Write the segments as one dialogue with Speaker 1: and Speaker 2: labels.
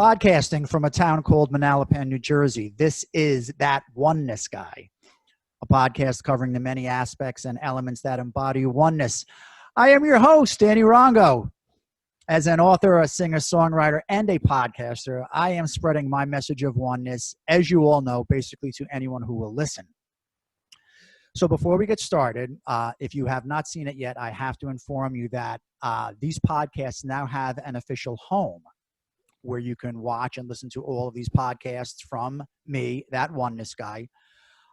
Speaker 1: Podcasting from a town called Manalapan, New Jersey. This is That Oneness Guy, a podcast covering the many aspects and elements that embody oneness. I am your host, Danny Rongo. As an author, a singer, songwriter, and a podcaster, I am spreading my message of oneness, as you all know, basically to anyone who will listen. So before we get started, if you have not seen it yet, I have to inform you that these podcasts now have an official home where you can watch and listen to all of these podcasts from me, That Oneness Guy,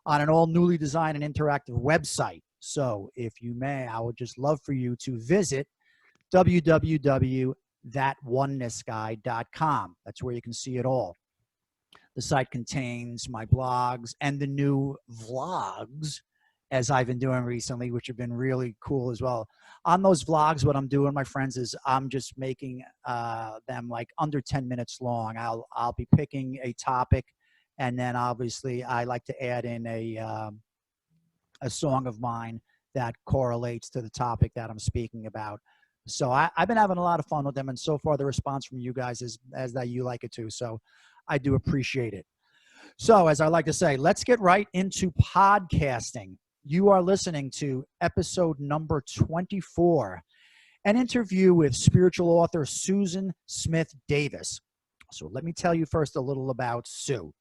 Speaker 1: on an all newly designed and interactive website. So if you may, I would just love for you to visit www.thatonenessguy.com. That's where you can see it all. The site contains my blogs and the new vlogs, as I've been doing recently, which have been really cool as well. On those vlogs, what I'm doing, my friends, is I'm just making them like under 10 minutes long. I'll be picking a topic, and then obviously I like to add in a song of mine that correlates to the topic that I'm speaking about. So I've been having a lot of fun with them, and so far the response from you guys is that you like it too. So I do appreciate it. So as I like to say, let's get right into podcasting. You are listening to episode number 24, an interview with spiritual author Susan Smith Davis. So let me tell you first a little about Sue.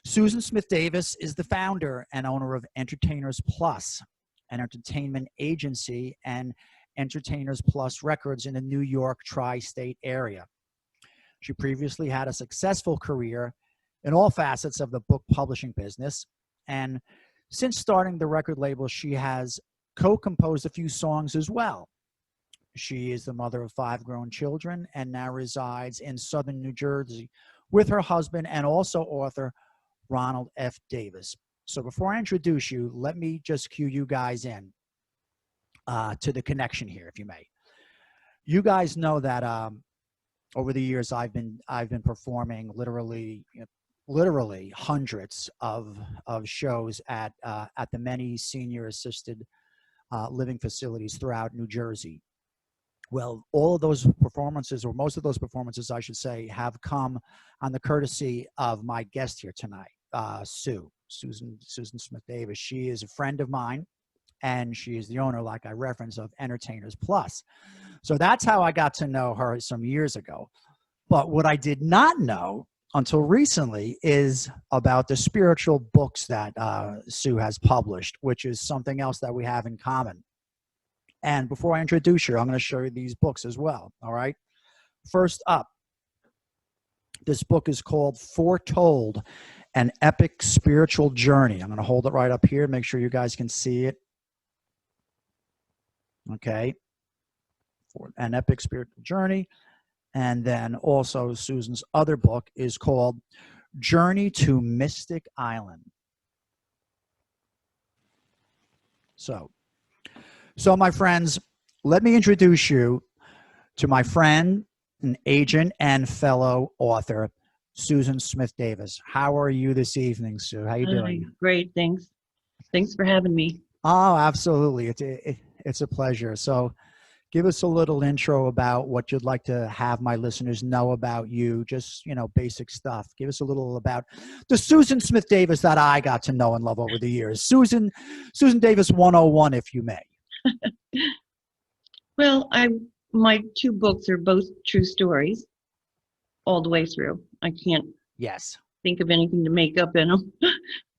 Speaker 1: Susan Smith Davis is the founder and owner of Entertainers Plus, an entertainment agency, and Entertainers Plus Records in the New York tri-state area. She previously had a successful career in all facets of the book publishing business, and since starting the record label, she has co-composed a few songs as well. She is the mother of 5 grown children and now resides in southern New Jersey with her husband and also author Ronald F. Davis. So before I introduce you, let me just cue you guys in to the connection here, if you may. You guys know that over the years I've been performing literally hundreds of shows at the many senior assisted living facilities throughout New Jersey. Well, all of those performances, or most of those performances, I should say, have come on the courtesy of my guest here tonight, Susan Smith Davis. She is a friend of mine, and she is the owner, like I referenced, of Entertainers Plus. So that's how I got to know her some years ago. But what I did not know until recently is about the spiritual books that Sue has published, which is something else that we have in common. And before I introduce her, I'm going to show you these books as well. All right. First up, this book is called Foretold, an epic spiritual journey. I'm going to hold it right up here. Make sure you guys can see it. Okay. For an epic spiritual journey. And then also Susan's other book is called Journey to Mystic Island. So my friends, let me introduce you to my friend, an agent, and fellow author, Susan Smith Davis. How are you this evening, Sue? How you doing?
Speaker 2: Great, thanks. Thanks for having me.
Speaker 1: Oh, absolutely. It's a pleasure. So give us a little intro about what you'd like to have my listeners know about you. Just, basic stuff. Give us a little about the Susan Smith Davis that I got to know and love over the years. Susan Davis 101, if you may.
Speaker 2: Well, my 2 books are both true stories all the way through. I can't think of anything to make up in them.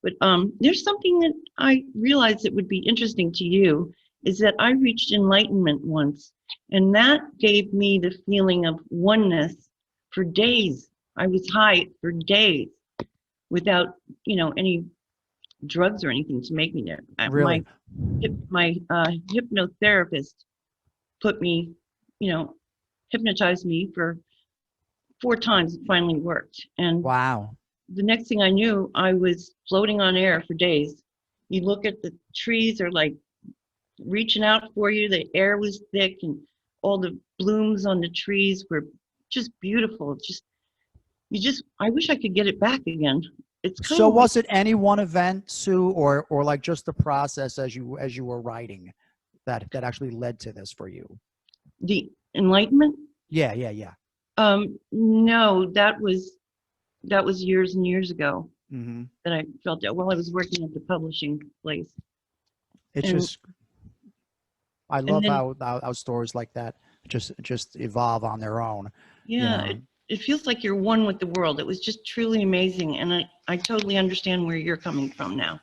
Speaker 2: But there's something that I realized that would be interesting to you, is that I reached enlightenment once, and that gave me the feeling of oneness for days. I was high for days without, any drugs or anything to make me there.
Speaker 1: Really?
Speaker 2: My hypnotherapist put me, hypnotized me for 4 times. It finally worked. And
Speaker 1: wow.
Speaker 2: The next thing I knew, I was floating on air for days. You look at the trees are like reaching out for you. The air was thick, and all the blooms on the trees were just beautiful. I wish I could get it back again.
Speaker 1: So was it any one event, Sue, or like just the process as you were writing that actually led to this for you?
Speaker 2: The enlightenment?
Speaker 1: Yeah.
Speaker 2: No, that was years and years ago that I felt that while I was working at the publishing place.
Speaker 1: It's I love how stories like that just evolve on their own.
Speaker 2: Yeah,
Speaker 1: You know?
Speaker 2: it feels like you're one with the world. It was just truly amazing, and I totally understand where you're coming from now.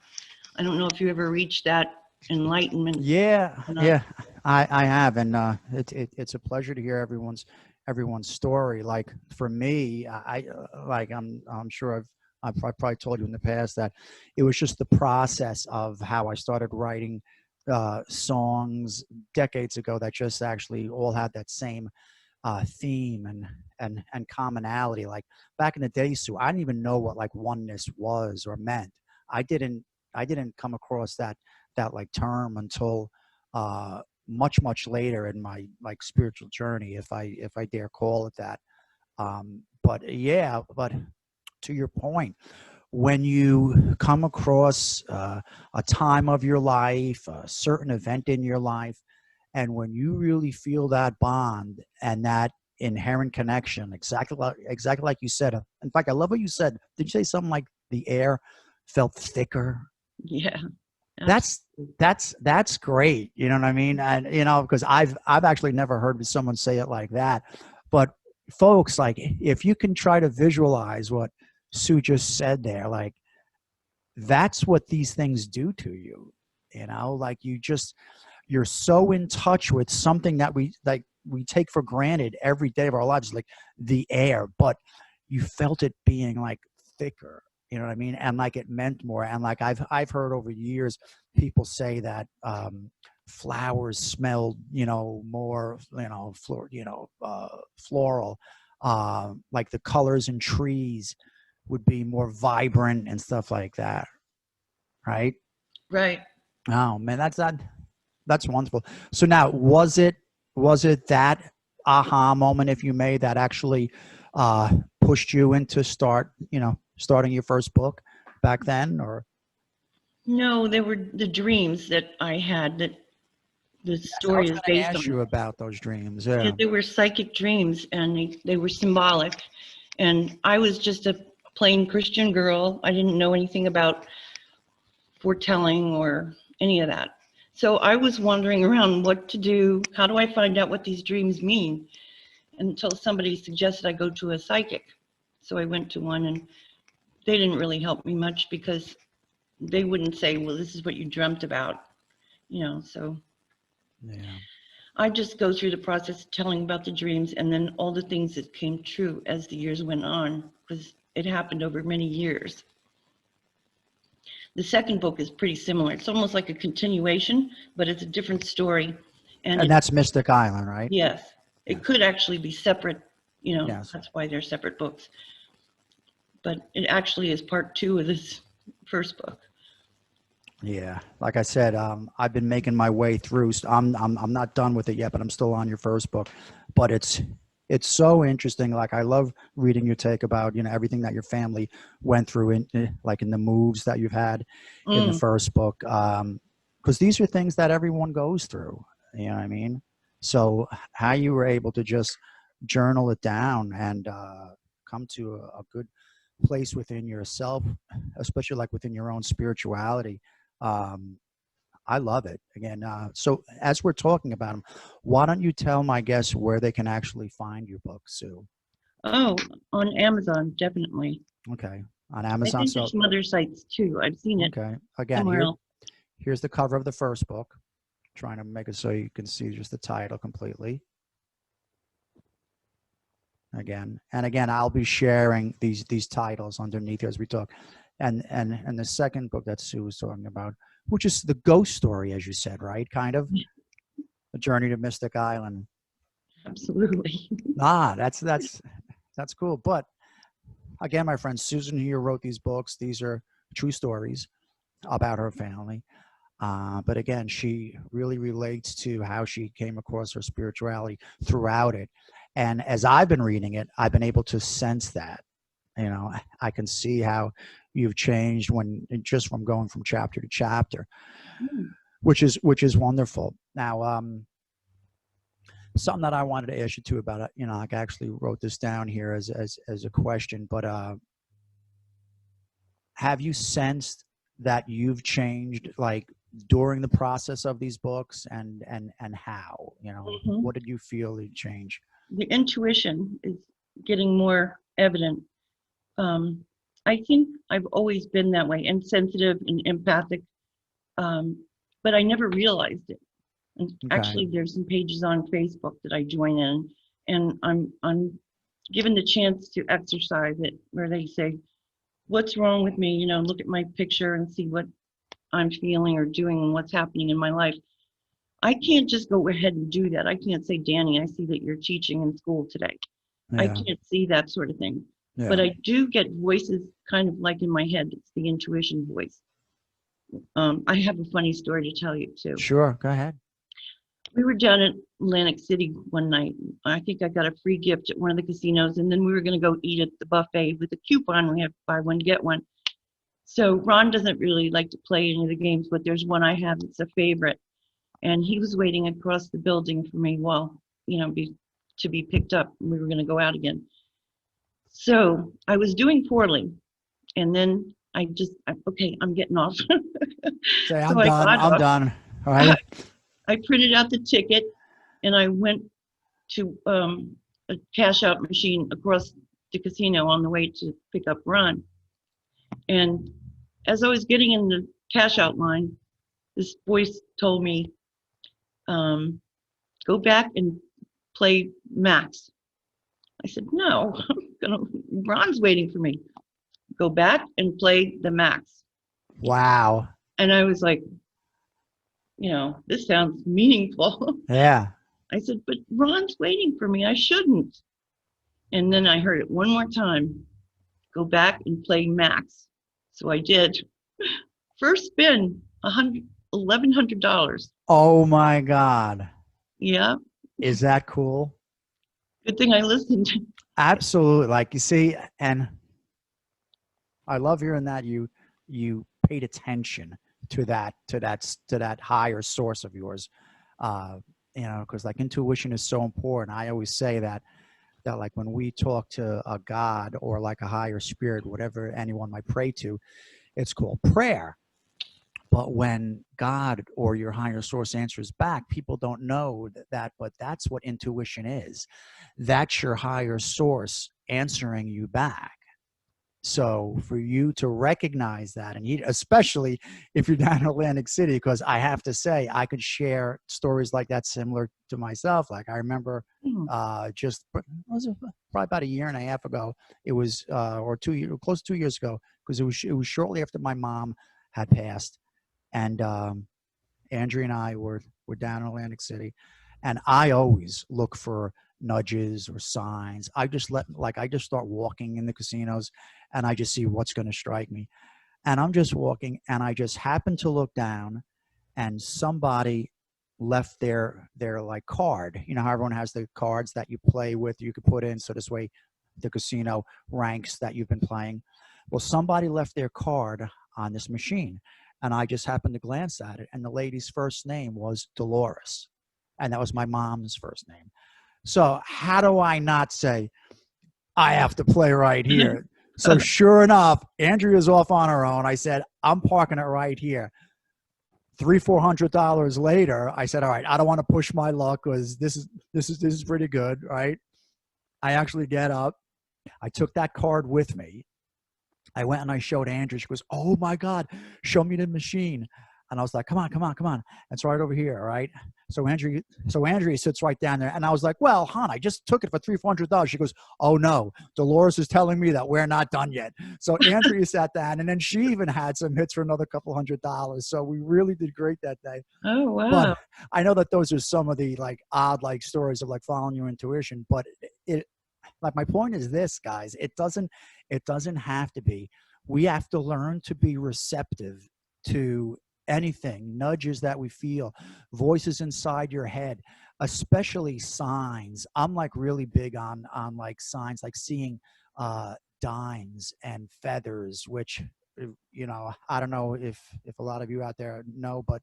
Speaker 2: I don't know if you ever reached that enlightenment.
Speaker 1: Yeah, yeah, I have, and it's a pleasure to hear everyone's story. Like for me, I'm sure I've probably told you in the past that it was just the process of how I started writing songs decades ago that just actually all had that same theme and commonality. Like back in the day, Sue, I didn't even know what like oneness was or meant. I didn't come across that like term until much later in my like spiritual journey, if I dare call it that. But yeah, but to your point, when you come across a time of your life, a certain event in your life, and when you really feel that bond and that inherent connection, exactly like you said. In fact, I love what you said. Did you say something like the air felt thicker?
Speaker 2: Yeah.
Speaker 1: That's great. You know what I mean? And because I've actually never heard someone say it like that. But folks, like if you can try to visualize what Sue just said there, like that's what these things do to you. Like you're so in touch with something that we take for granted every day of our lives, like the air, but you felt it being like thicker. You know what I mean? And like it meant more. And like I've heard over years people say that flowers smelled, more, floral. Like the colors in trees would be more vibrant and stuff like that. Right?
Speaker 2: Right.
Speaker 1: Oh man, that's wonderful. So now, was it that aha moment, if you may, that actually pushed you into starting your first book back then, or?
Speaker 2: No, they were the dreams that I had that the story is based on.
Speaker 1: I ask you about those dreams. Yeah.
Speaker 2: They were psychic dreams, and they were symbolic. And I was just a plain Christian girl. I didn't know anything about foretelling or any of that. So I was wandering around what to do. How do I find out what these dreams mean? Until somebody suggested I go to a psychic. So I went to one, and they didn't really help me much because they wouldn't say, well, this is what you dreamt about, so.
Speaker 1: Yeah.
Speaker 2: I just go through the process of telling about the dreams and then all the things that came true as the years went on, because it happened over many years. The second book is pretty similar. It's almost like a continuation, but it's a different story.
Speaker 1: And that's Mystic Island, right?
Speaker 2: Yes. It could actually be separate,
Speaker 1: Yes.
Speaker 2: That's why they're separate books. But it actually is part 2 of this first book.
Speaker 1: Yeah, like I said, I've been making my way through. I'm not done with it yet, but I'm still on your first book. But it's so interesting. Like I love reading your take about everything that your family went through in the moves that you've had in the first book. Because these are things that everyone goes through. You know what I mean? So how you were able to just journal it down and come to a good place within yourself, especially like within your own spirituality. I love it. Again, so as we're talking about them, why don't you tell my guests where they can actually find your book, Sue?
Speaker 2: Oh, on Amazon, definitely.
Speaker 1: Okay, on Amazon.
Speaker 2: I think there's some other sites too. I've seen it.
Speaker 1: Okay, again, here's the cover of the first book. Trying to make it so you can see just the title completely. Again, I'll be sharing these titles underneath as we talk. And the second book that Sue was talking about, which is the ghost story, as you said, right? Kind of a journey to Mystic Island.
Speaker 2: Absolutely.
Speaker 1: That's cool. But again, my friend Susan here wrote these books. These are true stories about her family. But again, she really relates to how she came across her spirituality throughout it. And as I've been reading it, I've been able to sense that. I can see how you've changed just from going from chapter to chapter, which is wonderful. Now, something that I wanted to ask you too about it. You know, I actually wrote this down here as a question, but have you sensed that you've changed, like during the process of these books, and how? You know, what did you feel you change?
Speaker 2: The intuition is getting more evident. I think I've always been that way, and sensitive and empathic, but I never realized it. And actually, there's some pages on Facebook that I join in, and I'm given the chance to exercise it, where they say, "What's wrong with me? You know, look at my picture and see what I'm feeling or doing and what's happening in my life." I can't just go ahead and do that. I can't say, "Danny, I see that you're teaching in school today." I can't see that sort of thing. But I do get voices kind of like in my head. It's the intuition voice. I have a funny story to tell you too.
Speaker 1: Sure, go ahead.
Speaker 2: We were down at Atlantic City one night. I think I got a free gift at one of the casinos, and then we were going to go eat at the buffet with a coupon. We have buy one, get one. So Ron doesn't really like to play any of the games, but there's one I have that's a favorite. And he was waiting across the building for me while, you know, to be picked up. We were going to go out again. So I was doing poorly. And then okay, I'm getting off.
Speaker 1: Say, I'm done. I'm done. All right.
Speaker 2: I printed out the ticket and I went to a cash out machine across the casino on the way to pick up Ron. And as I was getting in the cash out line, this voice told me, go back and play Max. I said, no, Ron's waiting for me. Go back and play the Max.
Speaker 1: Wow.
Speaker 2: And I was like, you know, this sounds meaningful.
Speaker 1: Yeah.
Speaker 2: I said, but Ron's waiting for me. I shouldn't. And then I heard it one more time. Go back and play Max. So I did. First spin, $1,100.
Speaker 1: Oh my God.
Speaker 2: Yeah.
Speaker 1: Is that cool?
Speaker 2: Good thing I listened.
Speaker 1: Absolutely. Like, you see, and I love hearing that you paid attention to that higher source of yours. You know, because like intuition is so important. I always say that like when we talk to a God or like a higher spirit, whatever anyone might pray to, it's called prayer. But when God or your higher source answers back, people don't know that, but that's what intuition is. That's your higher source answering you back. So for you to recognize that, and especially if you're down in Atlantic City, because I have to say, I could share stories like that similar to myself. Like I remember just was it probably about a year and a half ago. It was or 2 years, close to 2 years ago, because it was shortly after my mom had passed, and Andrea and I were down in Atlantic City, and I always look for nudges or signs. I just start walking in the casinos, and I just see what's going to strike me. And I'm just walking, and I just happen to look down, and somebody left their like card. You know how everyone has the cards that you play with, you could put in, so this way the casino ranks that you've been playing. Well, somebody left their card on this machine, and I just happened to glance at it, and the lady's first name was Dolores, and that was my mom's first name. So how do I not say, I have to play right here? So sure enough, Andrea's off on her own. I said, I'm parking it right here. $300-400 later, I said, all right, I don't want to push my luck because this is pretty good, right? I actually get up. I took that card with me. I went and I showed Andrea. She goes, oh my God, show me the machine. And I was like, come on. It's right over here, right? So Andrea sits right down there. And I was like, well, hon, I just took it for $300. She goes, oh no, Dolores is telling me that we're not done yet. So Andrea sat down, and then she even had some hits for another couple $100. So we really did great that day.
Speaker 2: Oh, wow.
Speaker 1: But I know that those are some of the like odd like stories of like following your intuition. But it like, my point is this, guys, it doesn't have to be. We have to learn to be receptive to anything, nudges that we feel, voices inside your head, especially signs. I'm like really big on like signs, like seeing dimes and feathers, which, you know, I don't know if a lot of you out there know, but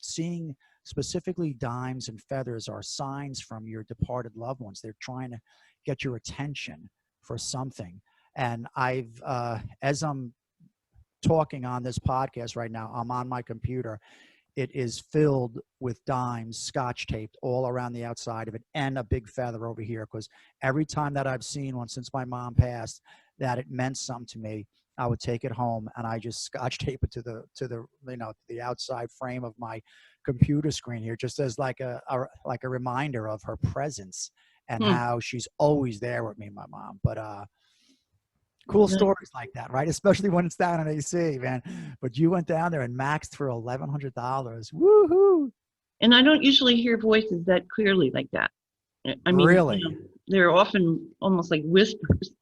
Speaker 1: seeing specifically dimes and feathers are signs from your departed loved ones. They're trying to get your attention for something. And as I'm talking on this podcast right now, I'm on my computer. It is filled with dimes, scotch taped all around the outside of it, and a big feather over here. Because every time that I've seen one since my mom passed, that it meant something to me, I would take it home and I just scotch tape it to the outside frame of my computer screen here, just as like a reminder of her presence and how she's always there with me, my mom. But cool stories like that, right? Especially when it's down in AC, man. But you went down there and maxed for $1,100. Woohoo!
Speaker 2: And I don't usually hear voices that clearly like that. I mean,
Speaker 1: really,
Speaker 2: they're often almost like whispers,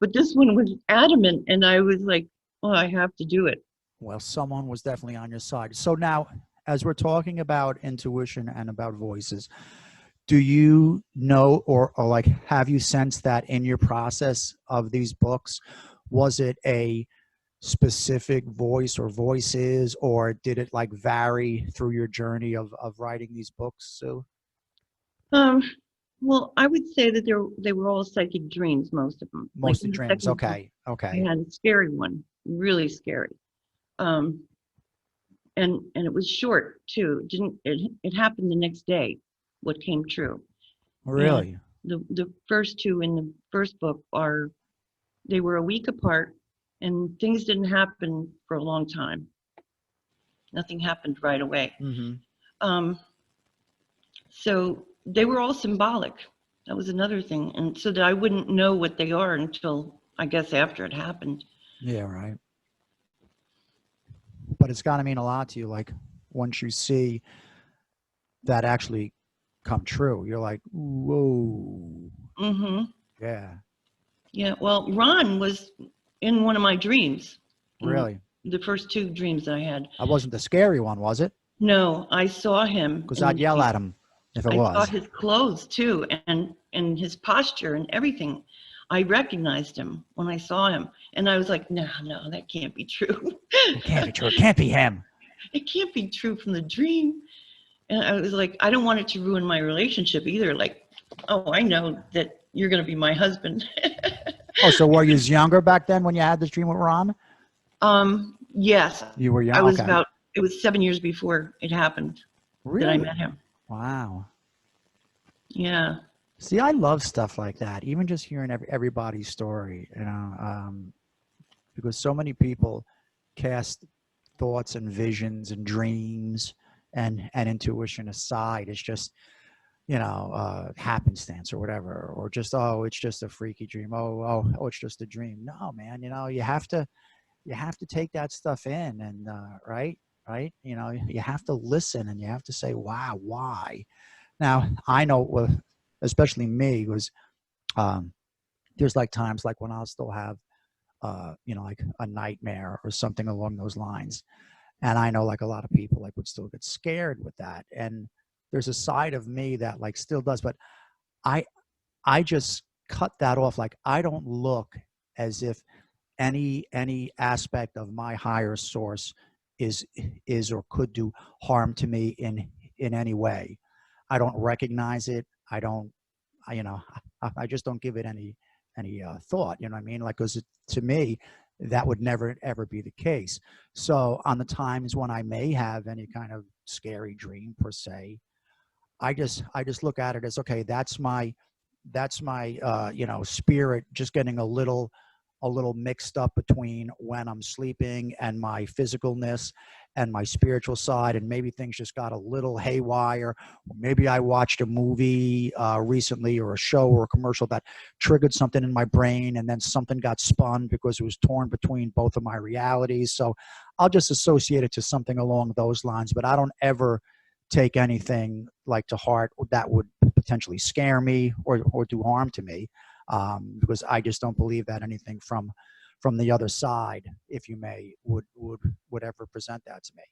Speaker 2: but this one was adamant, and I was like, "Oh, I have to do it."
Speaker 1: Well, someone was definitely on your side. So now, as we're talking about intuition and about voices, do you know or like have you sensed that in your process of these books, was it a specific voice or voices, or did it like vary through your journey of writing these books, Sue?
Speaker 2: Well, I would say that they were all psychic dreams, most of them.
Speaker 1: Mostly dreams. Okay.
Speaker 2: I had a scary one, really scary. And it was short too. It happened the next day, what came true.
Speaker 1: Really?
Speaker 2: And the first two in the first book they were a week apart, and things didn't happen for a long time. Nothing happened right away. So they were all symbolic. That was another thing. And so that I wouldn't know what they are until, I guess, after it happened.
Speaker 1: Yeah, right. But it's got to mean a lot to you. Like once you see that actually come true, you're like, whoa. Yeah.
Speaker 2: Yeah. Well, Ron was in one of my dreams.
Speaker 1: Really?
Speaker 2: The first two dreams I had.
Speaker 1: I wasn't the scary one, was it?
Speaker 2: No, I saw him.
Speaker 1: Because I'd yell at him if it was.
Speaker 2: I saw his clothes too, and his posture and everything. I recognized him when I saw him, and I was like, no, that can't be true.
Speaker 1: It can't be true. It can't be him.
Speaker 2: It can't be true from the dream. And I was like, I don't want it to ruin my relationship either. Like, oh, I know that you're going to be my husband.
Speaker 1: Oh, so were you younger back then when you had this dream with Ron?
Speaker 2: Yes.
Speaker 1: You were young?
Speaker 2: I was it was 7 years before it happened.
Speaker 1: Really?
Speaker 2: That I met him.
Speaker 1: Wow.
Speaker 2: Yeah.
Speaker 1: See, I love stuff like that. Even just hearing everybody's story, because so many people cast thoughts and visions and dreams and intuition aside. It's just, happenstance or whatever, or just, oh, it's just a freaky dream. Oh, it's just a dream. No, man, you have to take that stuff in and, right. You have to listen and you have to say, wow, why? Now, I know, especially me, was there's like times like when I'll still have, like a nightmare or something along those lines. And I know like a lot of people like would still get scared with that. And there's a side of me that like still does, but I just cut that off. Like I don't look as if any aspect of my higher source is or could do harm to me in any way. I don't recognize it. I just don't give it any thought. You know what I mean? Like, because to me, that would never ever be the case. So on the times when I may have any kind of scary dream per se, I just look at it as, okay, that's my spirit just getting a little mixed up between when I'm sleeping and my physicalness and my spiritual side, and maybe things just got a little haywire, or maybe I watched a movie recently or a show or a commercial that triggered something in my brain, and then something got spun because it was torn between both of my realities. So I'll just associate it to something along those lines, but I don't ever take anything like to heart that would potentially scare me or do harm to me, because I just don't believe that anything from the other side, if you may, would ever present that to me.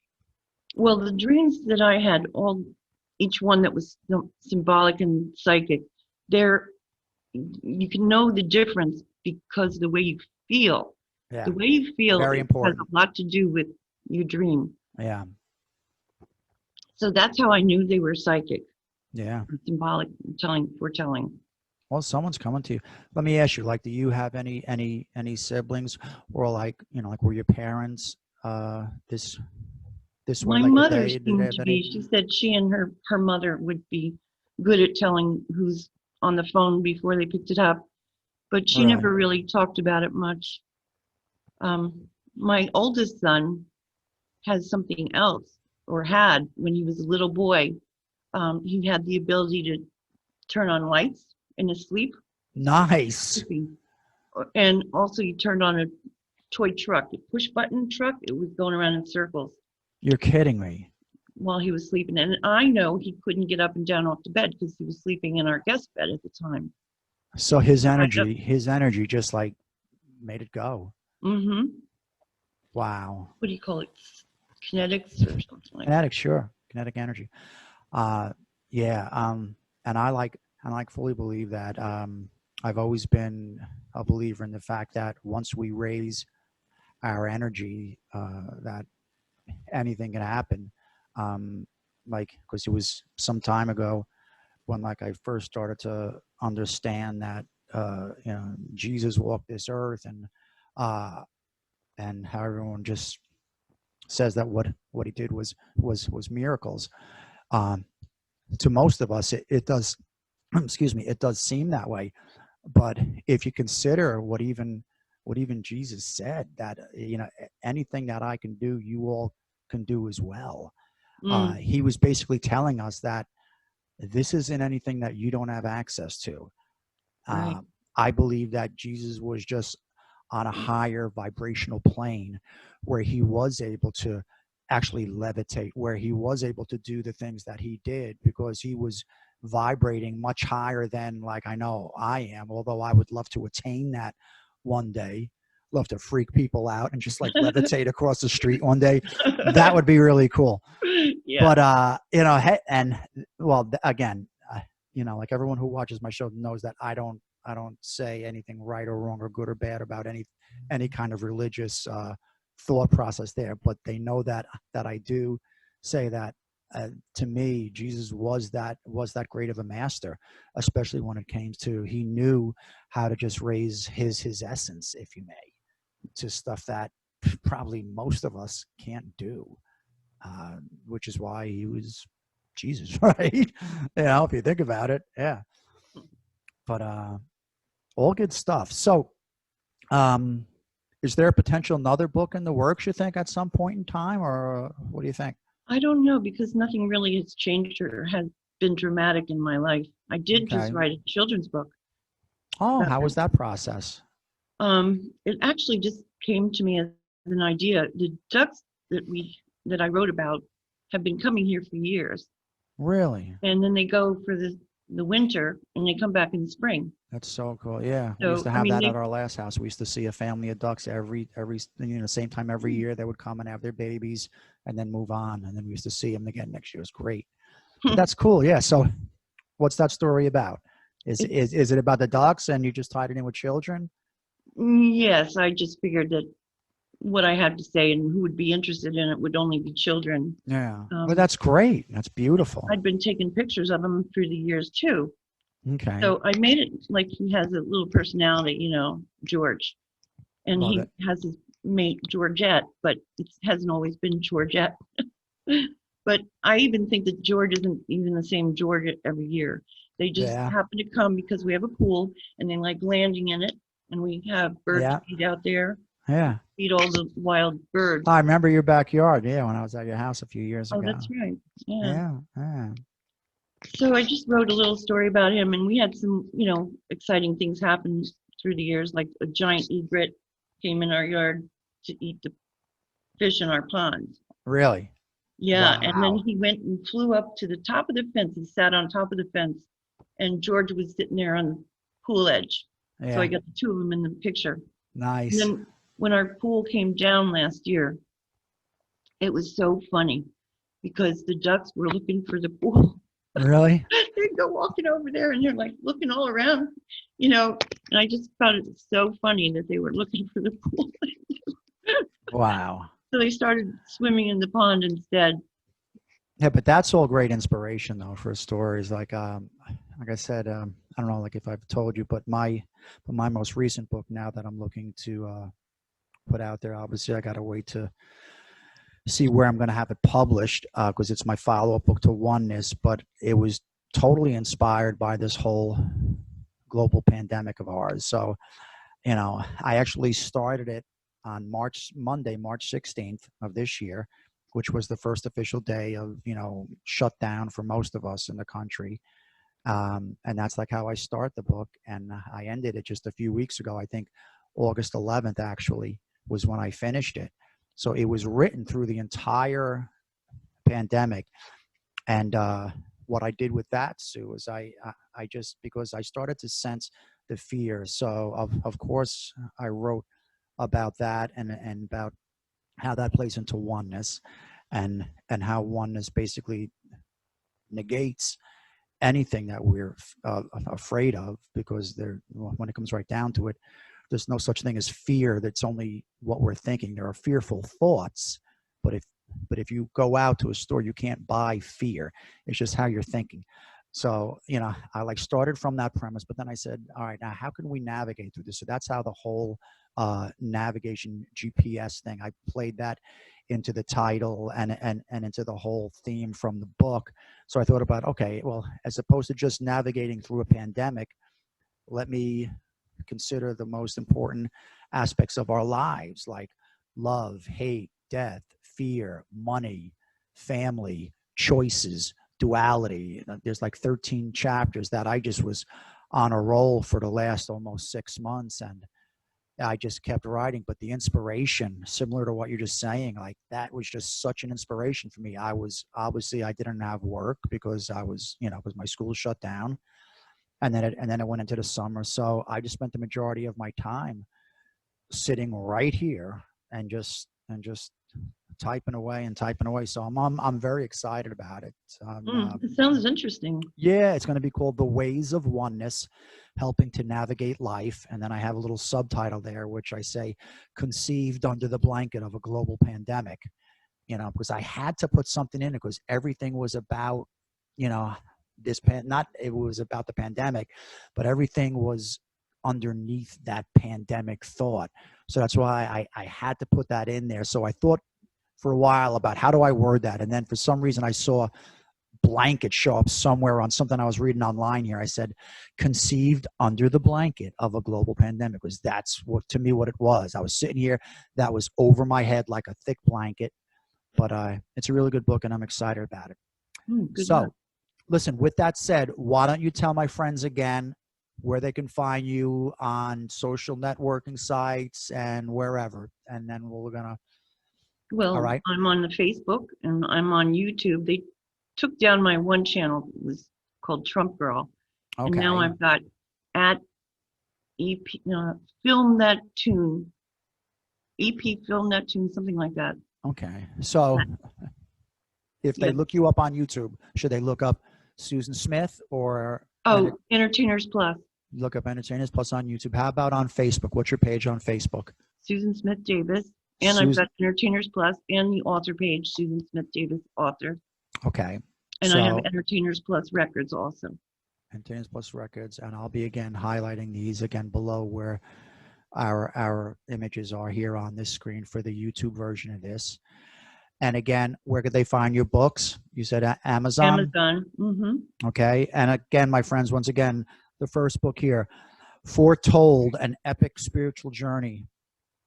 Speaker 2: Well, the dreams that I had, each one that was symbolic and psychic, you can know the difference because the way you feel. Yeah. The way you feel
Speaker 1: very important.
Speaker 2: Has a lot to do with your dream.
Speaker 1: Yeah.
Speaker 2: So that's how I knew they were psychic.
Speaker 1: Yeah.
Speaker 2: Symbolic, foretelling.
Speaker 1: Well, someone's coming to you. Let me ask you, like, do you have any siblings, or like, like, were your parents this way?
Speaker 2: My
Speaker 1: Like,
Speaker 2: mother
Speaker 1: did they
Speaker 2: seemed
Speaker 1: have
Speaker 2: to
Speaker 1: any?
Speaker 2: be, she said she and her mother would be good at telling who's on the phone before they picked it up, but she
Speaker 1: Right.
Speaker 2: never really talked about it much. My oldest son has something else, or had when he was a little boy. He had the ability to turn on lights in his sleep.
Speaker 1: Nice.
Speaker 2: And also he turned on a toy truck, a push button truck. It was going around in circles
Speaker 1: You're kidding me.
Speaker 2: while he was sleeping. And I know he couldn't get up and down off the bed because he was sleeping in our guest bed at the time.
Speaker 1: So his energy just like made it go.
Speaker 2: Mm-hmm.
Speaker 1: Wow.
Speaker 2: What do you call it? Kinetics or something like that.
Speaker 1: Kinetic, sure. Kinetic energy. Yeah. And I fully believe that. I've always been a believer in the fact that once we raise our energy, that anything can happen. Like, because it was some time ago when, like, I first started to understand that, Jesus walked this earth, and how everyone just says that what he did was miracles. To most of us, it does, excuse me, it does seem that way. But if you consider what even Jesus said, that anything that I can do, you all can do as well. He was basically telling us that this isn't anything that you don't have access to.
Speaker 2: Right.
Speaker 1: I believe that Jesus was just on a higher vibrational plane where he was able to actually levitate, where he was able to do the things that he did, because he was vibrating much higher than, like, I know I am, although I would love to attain that one day. Love to freak people out and just like levitate across the street one day. That would be really cool.
Speaker 2: Yeah.
Speaker 1: But and well, again, like everyone who watches my show knows that I don't say anything right or wrong or good or bad about any kind of religious thought process there, but they know that I do say that to me, Jesus was that great of a master, especially when it came to, he knew how to just raise his essence, if you may, to stuff that probably most of us can't do, which is why he was Jesus, right? If you think about it, yeah. But all good stuff. So, is there a potential another book in the works, you think, at some point in time, or what do you think?
Speaker 2: I don't know, because nothing really has changed or has been dramatic in my life. I did just write a children's book.
Speaker 1: Oh, how was that process?
Speaker 2: It actually just came to me as an idea. The ducks that I wrote about have been coming here for years.
Speaker 1: Really?
Speaker 2: And then they go for the winter, and they come back in the spring.
Speaker 1: That's so cool. Yeah,
Speaker 2: So,
Speaker 1: we used to have that at our last house. We used to see a family of ducks every same time every year. They would come and have their babies and then move on, and then we used to see them again next year. It was great. But that's cool. Yeah. So, what's that story about? Is it about the ducks, and you just tied it in with children?
Speaker 2: Yes, I just figured that what I had to say and who would be interested in it would only be children.
Speaker 1: Yeah. Well, that's great. That's beautiful.
Speaker 2: I'd been taking pictures of him through the years too.
Speaker 1: Okay.
Speaker 2: So I made it like he has a little personality, George. And
Speaker 1: Love
Speaker 2: he
Speaker 1: it.
Speaker 2: has his mate Georgette, but it hasn't always been Georgette. But I even think that George isn't even the same George every year. They just happen to come because we have a pool and they like landing in it, and we have bird feed out there.
Speaker 1: Yeah.
Speaker 2: Feed all the wild birds.
Speaker 1: I remember your backyard. Yeah, when I was at your house a few years ago.
Speaker 2: Oh, that's right. Yeah.
Speaker 1: Yeah.
Speaker 2: So I just wrote a little story about him, and we had some, exciting things happen through the years, like a giant egret came in our yard to eat the fish in our pond.
Speaker 1: Really?
Speaker 2: Yeah,
Speaker 1: wow.
Speaker 2: And then he went and flew up to the top of the fence. He sat on top of the fence, and George was sitting there on the pool edge. Yeah. So I got the two of them in the picture.
Speaker 1: Nice.
Speaker 2: And then when our pool came down last year, it was so funny because the ducks were looking for the pool.
Speaker 1: Really?
Speaker 2: They'd go walking over there and they're like looking all around, and I just found it so funny that they were looking for the pool.
Speaker 1: Wow.
Speaker 2: So they started swimming in the pond instead.
Speaker 1: Yeah, but that's all great inspiration though for stories. Like I said, I don't know, like if I've told you, but my most recent book now that I'm looking to put out there, obviously I got to wait to see where I'm going to have it published because it's my follow-up book to Oneness, but it was totally inspired by this whole global pandemic of ours. So, you know, I actually started it on Monday, March 16th of this year, which was the first official day of, you know, shutdown for most of us in the country. And that's like how I start the book. And I ended it just a few weeks ago. I think August 11th actually was when I finished it. So it was written through the entire pandemic. And what I did with that, Sue, is I just, because I started to sense the fear. So of course I wrote about that and about how that plays into oneness and how oneness basically negates anything that we're afraid of, because when it comes right down to it, there's no such thing as fear. That's only what we're thinking. There are fearful thoughts, but if you go out to a store, you can't buy fear. It's just how you're thinking. So, you know, I like started from that premise, but then I said, all right, now how can we navigate through this? So that's how the whole navigation GPS thing, I played that into the title and into the whole theme from the book. So I thought about, okay, well, as opposed to just navigating through a pandemic, let me consider the most important aspects of our lives, like love, hate, death, fear, money, family, choices, duality. There's like 13 chapters that I just was on a roll for the last almost 6 months, and I just kept writing. But the inspiration, similar to what you're just saying, like that was just such an inspiration for me. I didn't have work because I was, you know, because my school shut down, and then it went into the summer. So I just spent the majority of my time sitting right here and just typing away and typing away. So I'm very excited about it.
Speaker 2: It sounds interesting.
Speaker 1: Yeah, it's going to be called The Ways of Oneness, Helping to Navigate Life. And then I have a little subtitle there, which I say, Conceived Under the Blanket of a Global Pandemic. You know, because I had to put something in it, because everything was about, you know, it was about the pandemic, but everything was underneath that pandemic thought. So that's why I had to put that in there. So I thought for a while about how do I word that. And then for some reason I saw blanket show up somewhere on something I was reading online here. I said, conceived under the blanket of a global pandemic, because that's what, to me, what it was. I was sitting here, that was over my head like a thick blanket. But it's a really good book, and I'm excited about it. So, listen, with that said, why don't you tell my friends again where they can find you on social networking sites and wherever, and then we're gonna.
Speaker 2: Well, all right. I'm on the Facebook and I'm on YouTube. They took down my one channel. It was called Trump Girl, and now I've got at EP Film That Tune, EP Film That Tune, something like that.
Speaker 1: Okay, so if they look you up on YouTube, should they look up Susan Smith or?
Speaker 2: Oh, Entertainers Plus.
Speaker 1: Look up Entertainers Plus on YouTube. How about on Facebook? What's your page on Facebook?
Speaker 2: Susan Smith Davis. And I've got Entertainers Plus and the author page, Susan Smith Davis, author.
Speaker 1: Okay.
Speaker 2: And I have Entertainers Plus Records also.
Speaker 1: Entertainers Plus Records. And I'll be again highlighting these again below where our images are here on this screen for the YouTube version of this. And again, where could they find your books? You said Amazon?
Speaker 2: Amazon. Mm-hmm.
Speaker 1: Okay. And again, my friends, once again, the first book here, Foretold, An Epic Spiritual Journey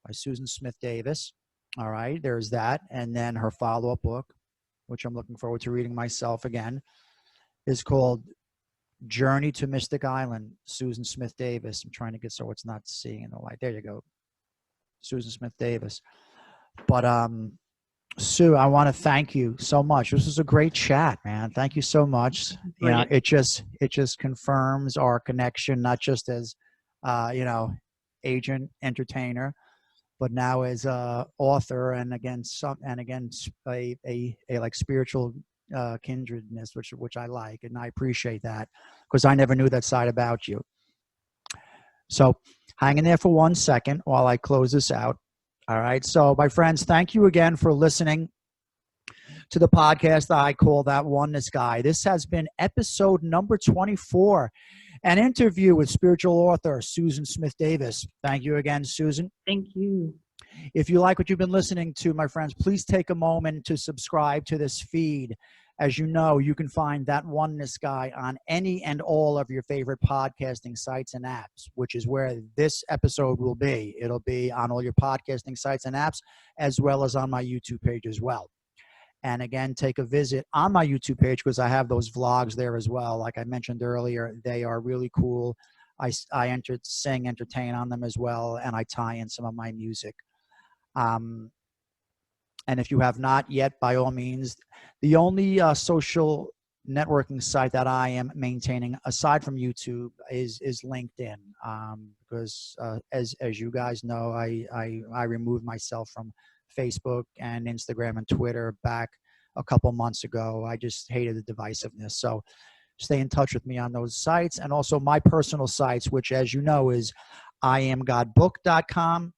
Speaker 1: by Susan Smith Davis. All right, there's that. And then her follow-up book, which I'm looking forward to reading myself again, is called Journey to Mystic Island, Susan Smith Davis. I'm trying to get so it's not seeing in the light. There you go. Susan Smith Davis. But Sue, I want to thank you so much. This was a great chat, man. Thank you so much. You know, it just confirms our connection, not just as agent, entertainer, but now as a author, and again a like spiritual kindredness, which I like, and I appreciate that, because I never knew that side about you. So hang in there for 1 second while I close this out. All right. So my friends, thank you again for listening to the podcast I call That Oneness Guy. This has been episode number 24, an interview with spiritual author Susan Smith Davis. Thank you again, Susan.
Speaker 2: Thank you.
Speaker 1: If you like what you've been listening to, my friends, please take a moment to subscribe to this feed. As you know, you can find That Oneness Guy on any and all of your favorite podcasting sites and apps, which is where this episode will be. It'll be on all your podcasting sites and apps, as well as on my YouTube page as well. And again, take a visit on my YouTube page because I have those vlogs there as well. Like I mentioned earlier, they are really cool. I sing, entertain on them as well, and I tie in some of my music. And if you have not yet, by all means, the only social networking site that I am maintaining aside from YouTube is LinkedIn, because as you guys know, I removed myself from Facebook and Instagram and Twitter back a couple months ago. I just hated the divisiveness. So stay in touch with me on those sites, and also my personal sites, which, as you know, is iamgodbook.com,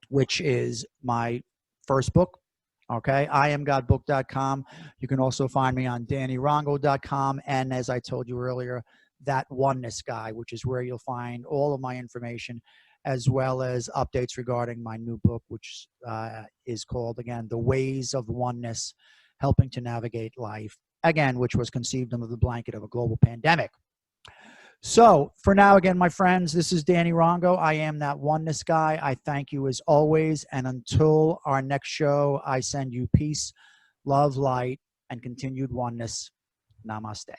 Speaker 1: which is my first book. Okay, iamgodbook.com. You can also find me on DannyRongo.com, and as I told you earlier, That Oneness Guy, which is where you'll find all of my information, as well as updates regarding my new book, which is called, again, The Ways of Oneness, Helping to Navigate Life, again, which was conceived under the blanket of a global pandemic. So for now, again, my friends, this is Danny Rongo. I am That Oneness Guy. I thank you as always. And until our next show, I send you peace, love, light, and continued oneness. Namaste.